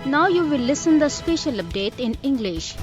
Now you will listen the special update in English.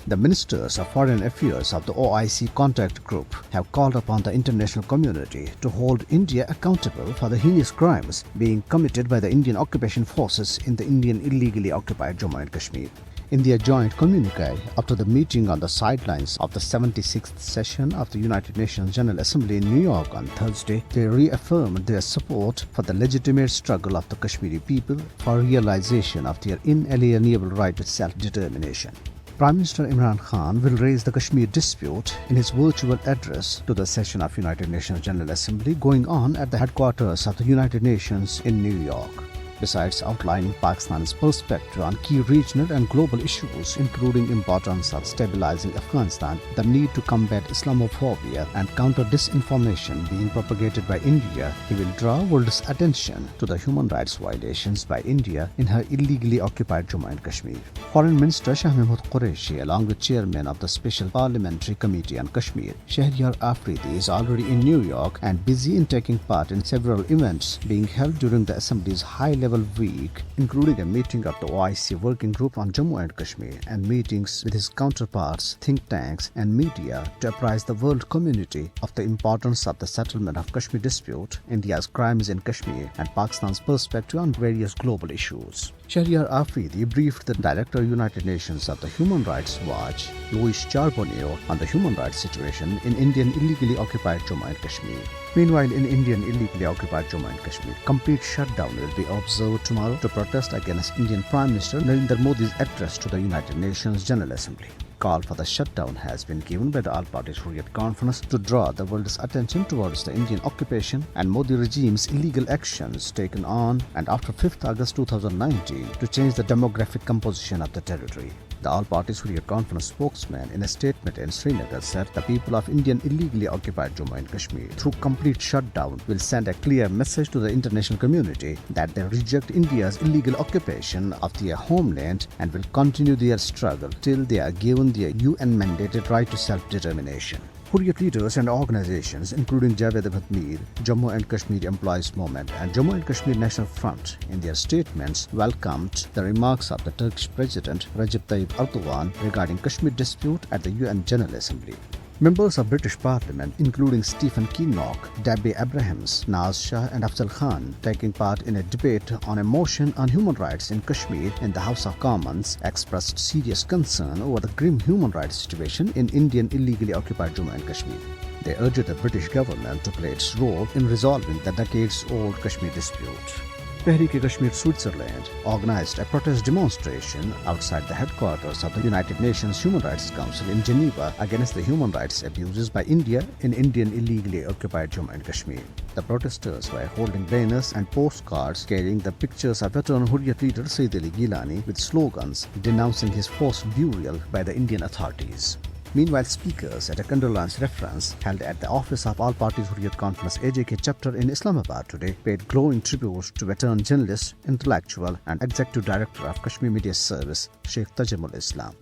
The ministers of foreign affairs of the OIC contact group have called upon the international community to hold India accountable for the heinous crimes being committed by the Indian occupation forces in the Indian illegally occupied Jammu and Kashmir. In their joint communique after the meeting on the sidelines of the 76th session of the United Nations General Assembly in New York on Thursday, they reaffirmed their support for the legitimate struggle of the Kashmiri people for realization of their inalienable right to self-determination. Prime Minister Imran Khan will raise the Kashmir dispute in his virtual address to the session of United Nations General Assembly going on at the headquarters of the United Nations in New York. Besides outlining Pakistan's perspective on key regional and global issues, including importance of stabilizing Afghanistan, the need to combat Islamophobia and counter disinformation being propagated by India, he will draw world's attention to the human rights violations by India in her illegally occupied Jammu and Kashmir. Foreign Minister Shah Mahmood Qureshi, along with Chairman of the Special Parliamentary Committee on Kashmir, Shahryar Afridi, is already in New York and busy in taking part in several events being held during the Assembly's high-level week, including a meeting of the OIC Working Group on Jammu and Kashmir and meetings with his counterparts, think tanks and media to apprise the world community of the importance of the settlement of Kashmir dispute, India's crimes in Kashmir and Pakistan's perspective on various global issues. Shahryar Afridi briefed the Director of United Nations of the Human Rights Watch, Luis Charbonneau, on the human rights situation in Indian illegally occupied Jammu and Kashmir. Meanwhile, in Indian illegally occupied Jammu and Kashmir, complete shutdown will be observed tomorrow to protest against Indian Prime Minister Narendra Modi's address to the United Nations General Assembly. Call for the shutdown has been given by the All Parties Hurriyat Conference to draw the world's attention towards the Indian occupation and Modi regime's illegal actions taken on and after 5th August 2019 to change the demographic composition of the territory. The All Parties Hurriyat Conference spokesman in a statement in Srinagar said the people of Indian illegally occupied Jammu and Kashmir through complete shutdown will send a clear message to the international community that they reject India's illegal occupation of their homeland and will continue their struggle till they are given their UN-mandated right to self-determination. Hurriyat leaders and organizations including Javed Ahmed Mir, Jammu and Kashmir Employees Movement and Jammu and Kashmir National Front in their statements welcomed the remarks of the Turkish President Recep Tayyip Erdogan regarding Kashmir dispute at the UN General Assembly. Members of British Parliament including Stephen Kinnock, Debbie Abrahams, Naz Shah and Afzal Khan taking part in a debate on a motion on human rights in Kashmir in the House of Commons expressed serious concern over the grim human rights situation in Indian illegally occupied Jammu and Kashmir. They urged the British government to play its role in resolving the decades-old Kashmir dispute. Tehreek-e-Kashmir Switzerland organized a protest demonstration outside the headquarters of the United Nations Human Rights Council in Geneva against the human rights abuses by India in Indian illegally occupied Jammu and Kashmir. The protesters were holding banners and postcards carrying the pictures of veteran Hurriyat leader Sayyid Ali Gilani with slogans denouncing his forced burial by the Indian authorities. Meanwhile, speakers at a condolence reference held at the office of All Parties Hurriyat Conference AJK chapter in Islamabad today paid glowing tribute to veteran journalist, intellectual and executive director of Kashmir Media Service, Sheikh Tajamul Islam.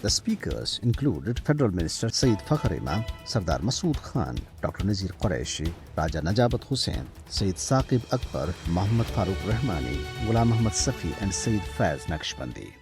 The speakers included Federal Minister Saeed Fakhar Imam, Sardar Masood Khan, Dr. Nazir Qureshi, Raja Najabat Hussain, Sayyid Saqib Akbar, Muhammad Farooq Rahmani, Ghulam Muhammad Safi and Sayyid Faiz Naqshbandi.